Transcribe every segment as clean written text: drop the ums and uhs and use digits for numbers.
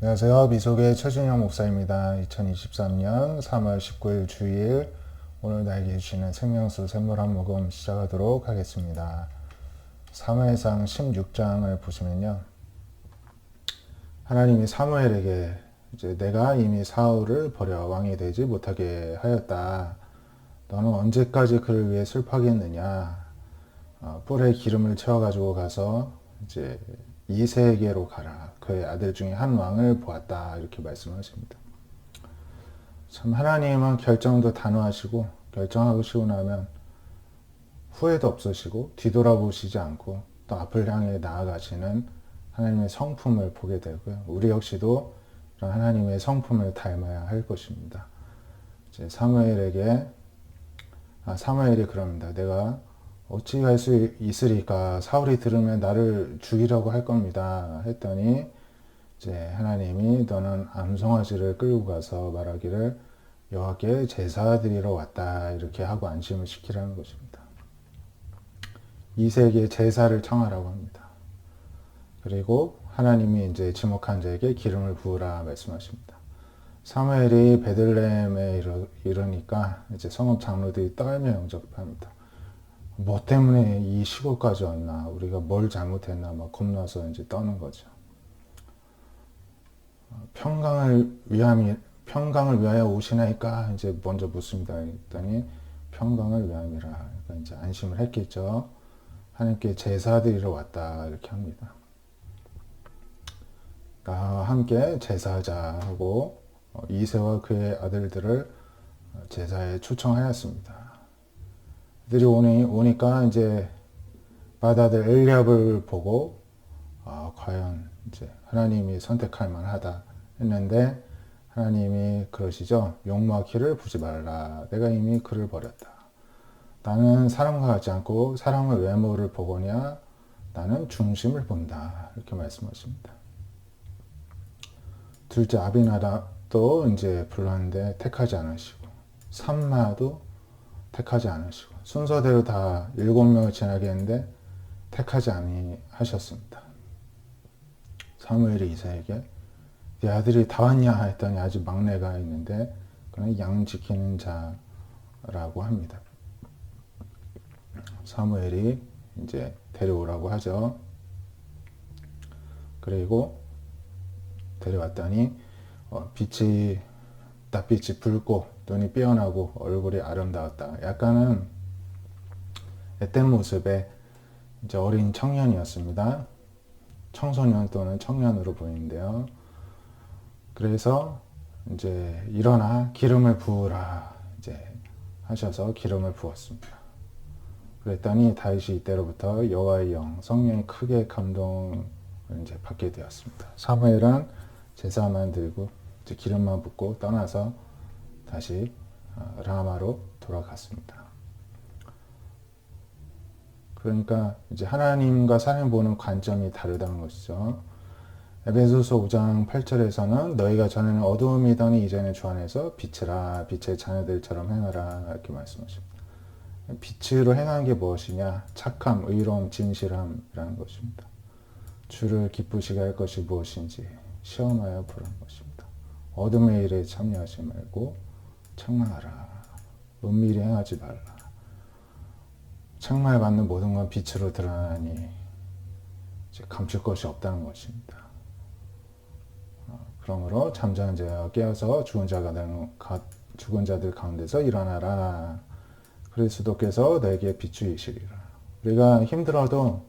안녕하세요. 미속의 최준영 목사입니다. 2023년 3월 19일 주일, 오늘 나에게 주시는 생명수 샘물 한 모금 시작하도록 하겠습니다. 사무엘상 16장을 보시면요, 하나님이 사무엘에게 이제 내가 이미 사울을 버려 왕이 되지 못하게 하였다. 너는 언제까지 그를 위해 슬퍼하겠느냐? 뿔에 기름을 채워가지고 가서 이제 이새에게로 가라. 그의 아들 중에 한 왕을 보았다. 이렇게 말씀하십니다. 참 하나님은 결정도 단호하시고 결정하시고 나면 후회도 없으시고 뒤돌아보시지 않고 또 앞을 향해 나아가시는 하나님의 성품을 보게 되고요. 우리 역시도 이런 하나님의 성품을 닮아야 할 것입니다. 이제 사무엘이 그럽니다. 내가 어찌 할 수 있으리까? 사울이 들으면 나를 죽이려고 할 겁니다. 했더니 이제 하나님이 너는 암송아지를 끌고 가서 말하기를 여호와께 제사 드리러 왔다. 이렇게 하고 안심을 시키라는 것입니다. 이새에게 제사를 청하라고 합니다. 그리고 하나님이 이제 지목한 자에게 기름을 부으라 말씀하십니다. 사무엘이 베들레헴에 이르니까 이제 성읍 장로들이 떨며 영접합니다. 뭐 때문에 이 시골까지 왔나? 우리가 뭘 잘못했나? 막 겁나서 이제 떠는 거죠. 평강을 위하여 오시나이까? 이제 먼저 묻습니다. 그랬더니 평강을 위함이라. 그러니까 이제 안심을 했겠죠. 하나님께 제사 드리러 왔다. 이렇게 합니다. 나와 함께 제사하자 하고 이새와 그의 아들들을 제사에 초청하였습니다. 들이 오니까 이제 맏아들 엘리압을 보고 과연 이제 하나님이 선택할 만하다 했는데 하나님이 그러시죠. 용모하기를 부지 말라. 내가 이미 그를 버렸다. 나는 사람과 같지 않고 사람의 외모를 보거냐 나는 중심을 본다. 이렇게 말씀하십니다. 둘째 아비나답도 이제 불렀는데 택하지 않으시고 삼마도 택하지 않으시고 순서대로 다 7명을 지나게 했는데 택하지 아니하셨습니다. 사무엘이 이새에게 네 아들이 다 왔냐 했더니 아직 막내가 있는데 그는 양 지키는 자라고 합니다. 사무엘이 이제 데려오라고 하죠. 그리고 데려왔더니 낯빛이 붉고 눈이 삐어나고 얼굴이 아름다웠다. 약간은 앳된 모습의 이제 어린 청년이었습니다. 청소년 또는 청년으로 보이는데요. 그래서 이제 일어나 기름을 부으라 이제 하셔서 기름을 부었습니다. 그랬더니 다윗이 이때로부터 여호와의 영 성령이 크게 감동을 이제 받게 되었습니다. 사무엘은 제사만 들고 이제 기름만 붓고 떠나서 다시 라마로 돌아갔습니다. 그러니까 이제 하나님과 사람 보는 관점이 다르다는 것이죠. 에베소서 5장 8절에서는 너희가 전에는 어두움이더니 이제는 주 안에서 빛이라 빛의 자녀들처럼 행하라 이렇게 말씀하십니다. 빛으로 행한 게 무엇이냐? 착함, 의로움, 진실함이라는 것입니다. 주를 기쁘시게 할 것이 무엇인지 시험하여 보라는 것입니다. 어둠의 일에 참여하지 말고 책망하라. 은밀히 행하지 말라. 책망받는 모든 건 빛으로 드러나니 이제 감출 것이 없다는 것입니다. 그러므로 잠자는 자가 깨어서 죽은 자들 가운데서 일어나라. 그리스도께서 너에게 비추이시리라. 우리가 힘들어도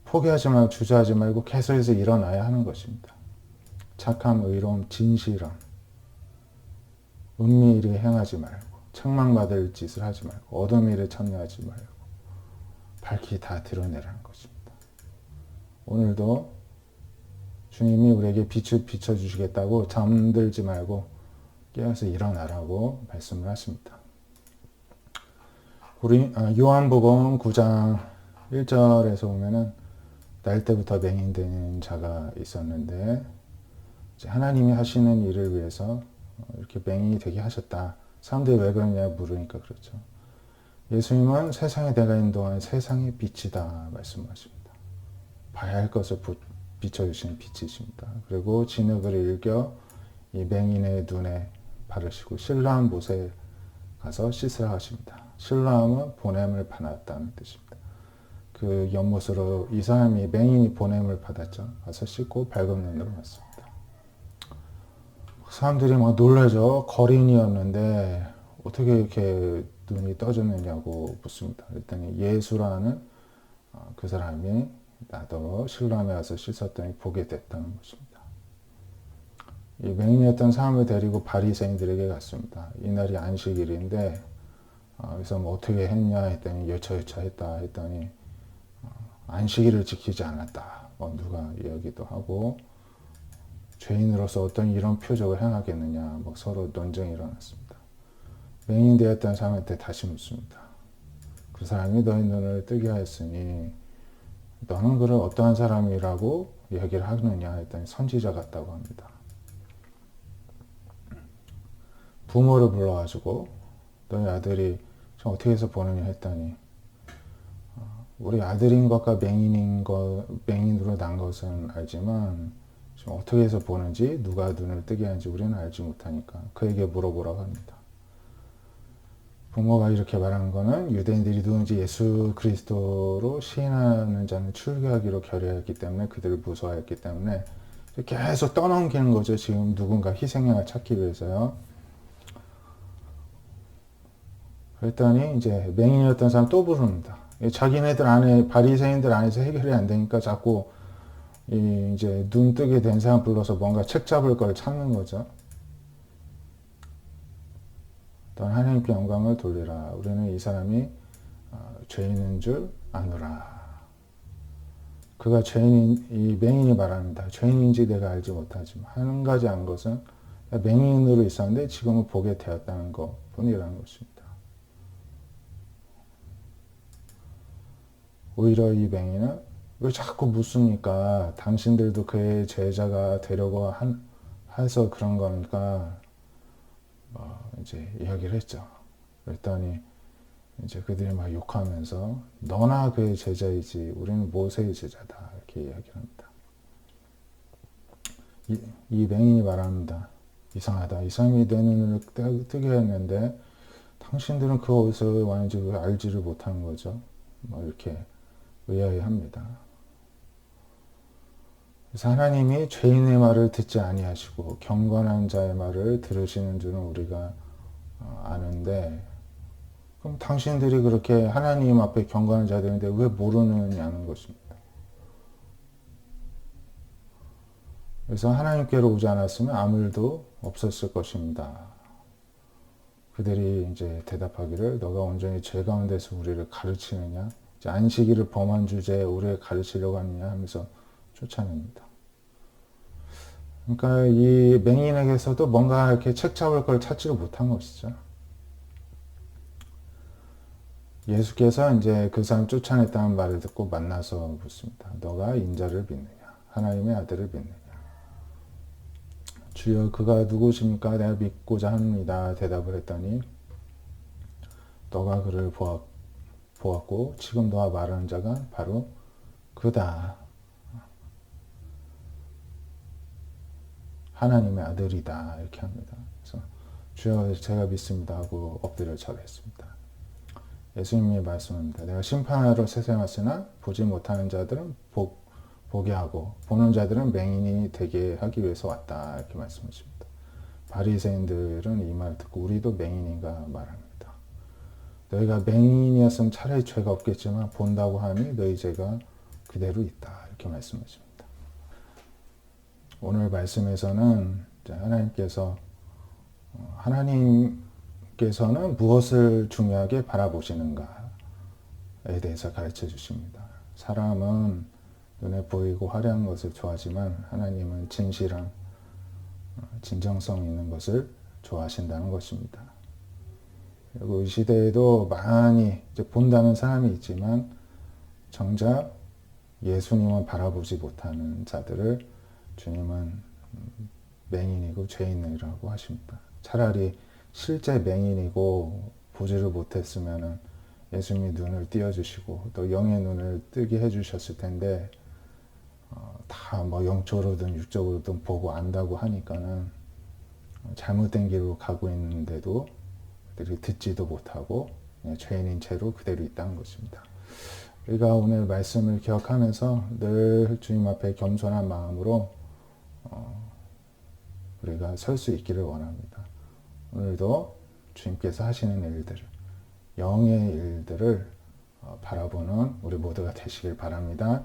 포기하지 말고 주저하지 말고 계속해서 일어나야 하는 것입니다. 착함, 의로움, 진실함, 은밀히 행하지 말고 책망받을 짓을 하지 말고 어둠의 일에 참여하지 말고 밝히 다 드러내라는 것입니다. 오늘도 주님이 우리에게 빛을 비춰주시겠다고 잠들지 말고 깨어서 일어나라고 말씀을 하십니다. 우리 요한복음 9장 1절에서 보면은 날 때부터 맹인된 자가 있었는데 이제 하나님이 하시는 일을 위해서 이렇게 맹인이 되게 하셨다. 사람들이 왜 그러냐 물으니까 그렇죠. 예수님은 세상에 내가 있는 동안 세상의 빛이다 말씀하십니다. 봐야 할 것을 비춰주시는 빛이십니다. 그리고 진흙을 일겨 이 맹인의 눈에 바르시고 실로암 못에 가서 씻으라 하십니다. 실로암은 보냄을 받았다는 뜻입니다. 그 연못으로 이 사람이 맹인이 보냄을 받았죠. 가서 씻고 밝은 눈으로 왔습니다. 사람들이 막 놀라죠. 거린이었는데 어떻게 이렇게 눈이 떠졌느냐고 묻습니다. 그랬더니 예수라는 그 사람이 나도 실로암에 와서 씻었더니 보게 됐다는 것입니다. 이 맹인이었던 사람을 데리고 바리새인들에게 갔습니다. 이날이 안식일인데 그래서 뭐 어떻게 했냐 했더니 여차여차 했다 했더니 안식일을 지키지 않았다. 누가 이야기도 하고 죄인으로서 어떤 이런 표적을 행하겠느냐 서로 논쟁이 일어났습니다. 맹인 되었던 사람한테 다시 묻습니다. 그 사람이 너희 눈을 뜨게 하였으니 너는 그를 어떠한 사람이라고 이야기를 하느냐 했더니 선지자 같다고 합니다. 부모를 불러가지고 너희 아들이 좀 어떻게 해서 보느냐 했더니 우리 아들인 것과 맹인으로 난 것은 알지만 지금 어떻게 해서 보는지 누가 눈을 뜨게 하는지 우리는 알지 못하니까 그에게 물어보라고 합니다. 부모가 이렇게 말하는 것은 유대인들이 누군지 예수 그리스도로 시인하는 자는 출교하기로 결의했기 때문에 그들을 무서워했기 때문에 계속 떠넘기는 거죠. 지금 누군가 희생양을 찾기 위해서요. 그랬더니 이제 맹인이었던 사람 또 부릅니다. 자기네들 안에 바리새인들 안에서 해결이 안 되니까 자꾸 이제 눈 뜨게 된 사람 불러서 뭔가 책 잡을 걸 찾는 거죠. 넌 하나님께 영광을 돌리라. 우리는 이 사람이 죄인인 줄 아노라. 그가 이 맹인이 말합니다. 죄인인지 내가 알지 못하지만 한 가지 안 것은 맹인으로 있었는데 지금은 보게 되었다는 것뿐이라는 것입니다. 오히려 이 맹인은 왜 자꾸 묻습니까? 당신들도 그의 제자가 되려고 해서 그런 거니까 이제 이야기를 했죠. 그랬더니 이제 그들이 막 욕하면서 너나 그의 제자이지 우리는 모세의 제자다 이렇게 이야기를 합니다. 이 맹인이 말합니다. 이상하다. 이 사람이 내 눈을 뜨게 했는데 당신들은 그 어디서 왔는지 알지를 못하는 거죠. 이렇게 의아해합니다. 그래서 하나님이 죄인의 말을 듣지 아니하시고 경건한 자의 말을 들으시는 줄은 우리가 아는데 그럼 당신들이 그렇게 하나님 앞에 경건한 자들인데 왜 모르느냐는 것입니다. 그래서 하나님께로 오지 않았으면 아무 일도 없었을 것입니다. 그들이 이제 대답하기를 너가 온전히 죄 가운데서 우리를 가르치느냐 안식일을 범한 주제에 우리를 가르치려고 하느냐 하면서 쫓아냅니다. 그러니까 이 맹인에게서도 뭔가 이렇게 책 잡을 걸 찾지를 못한 것이죠. 예수께서 이제 그 사람 쫓아냈다는 말을 듣고 만나서 묻습니다. 너가 인자를 믿느냐? 하나님의 아들을 믿느냐? 주여 그가 누구십니까? 내가 믿고자 합니다. 대답을 했더니 너가 그를 보았고 지금 너와 말하는 자가 바로 그다. 하나님의 아들이다. 이렇게 합니다. 그래서 주여 제가 믿습니다 하고 엎드려 절했습니다. 예수님이 말씀합니다. 내가 심판하러 세상에 왔으나 보지 못하는 자들은 보게 하고 보는 자들은 맹인이 되게 하기 위해서 왔다. 이렇게 말씀하십니다. 바리새인들은 이 말을 듣고 우리도 맹인인가 말합니다. 너희가 맹인이었으면 차라리 죄가 없겠지만 본다고 하니 너희 죄가 그대로 있다. 이렇게 말씀하십니다. 오늘 말씀에서는 하나님께서는 무엇을 중요하게 바라보시는가에 대해서 가르쳐 주십니다. 사람은 눈에 보이고 화려한 것을 좋아하지만 하나님은 진실한 진정성 있는 것을 좋아하신다는 것입니다. 그리고 이 시대에도 많이 이제 본다는 사람이 있지만 정작 예수님은 바라보지 못하는 자들을 주님은 맹인이고 죄인이라고 하십니다. 차라리 실제 맹인이고 보지를 못했으면 예수님이 눈을 띄워주시고 또 영의 눈을 뜨게 해주셨을 텐데 다 뭐 영적으로든 육적으로든 보고 안다고 하니까는 잘못된 길로 가고 있는데도 그들이 듣지도 못하고 그냥 죄인인 채로 그대로 있다는 것입니다. 우리가 오늘 말씀을 기억하면서 늘 주님 앞에 겸손한 마음으로 우리가 설 수 있기를 원합니다. 오늘도 주님께서 하시는 일들, 영의 일들을 바라보는 우리 모두가 되시길 바랍니다.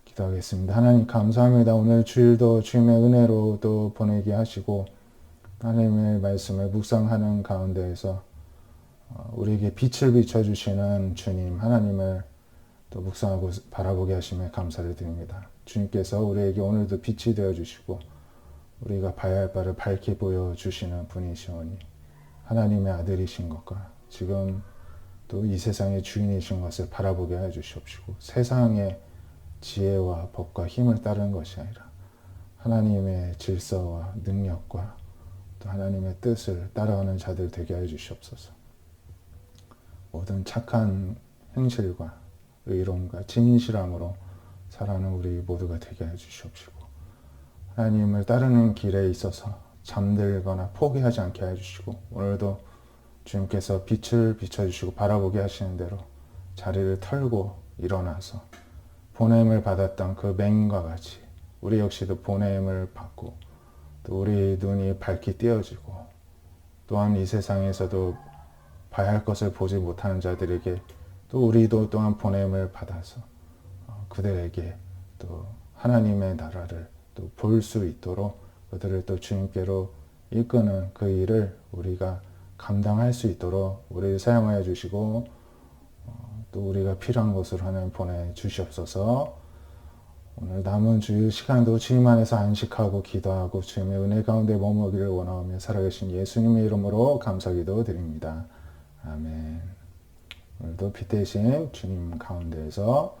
기도하겠습니다. 하나님 감사합니다. 오늘 주일도 주님의 은혜로 또 보내게 하시고 하나님의 말씀을 묵상하는 가운데에서 우리에게 빛을 비춰주시는 주님 하나님을 또 묵상하고 바라보게 하심에 감사를 드립니다. 주님께서 우리에게 오늘도 빛이 되어주시고 우리가 봐야 할 바를 밝게 보여주시는 분이시오니 하나님의 아들이신 것과 지금 또 이 세상의 주인이신 것을 바라보게 해주시옵시고 세상의 지혜와 법과 힘을 따르는 것이 아니라 하나님의 질서와 능력과 또 하나님의 뜻을 따라가는 자들 되게 해주시옵소서. 모든 착한 행실과 의로움과 진실함으로 살아가는 우리 모두가 되게 해주시옵시고 하나님을 따르는 길에 있어서 잠들거나 포기하지 않게 해주시고 오늘도 주님께서 빛을 비춰주시고 바라보게 하시는 대로 자리를 털고 일어나서 보냄을 받았던 그 맹인과 같이 우리 역시도 보냄을 받고 또 우리 눈이 밝게 띄어지고 또한 이 세상에서도 봐야 할 것을 보지 못하는 자들에게 또 우리도 또한 보냄을 받아서 그들에게 또 하나님의 나라를 또 볼 수 있도록 그들을 또 주님께로 이끄는 그 일을 우리가 감당할 수 있도록 우리를 사용하여 주시고 또 우리가 필요한 곳으로 하나님 보내주시옵소서. 오늘 남은 주일 시간도 주님 안에서 안식하고 기도하고 주님의 은혜 가운데 머무르기를 원하며 살아계신 예수님의 이름으로 감사기도 드립니다. 아멘. 오늘도 빛 대신 주님 가운데에서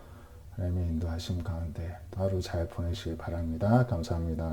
하나님의 인도하심 가운데 또 하루 잘 보내시길 바랍니다. 감사합니다.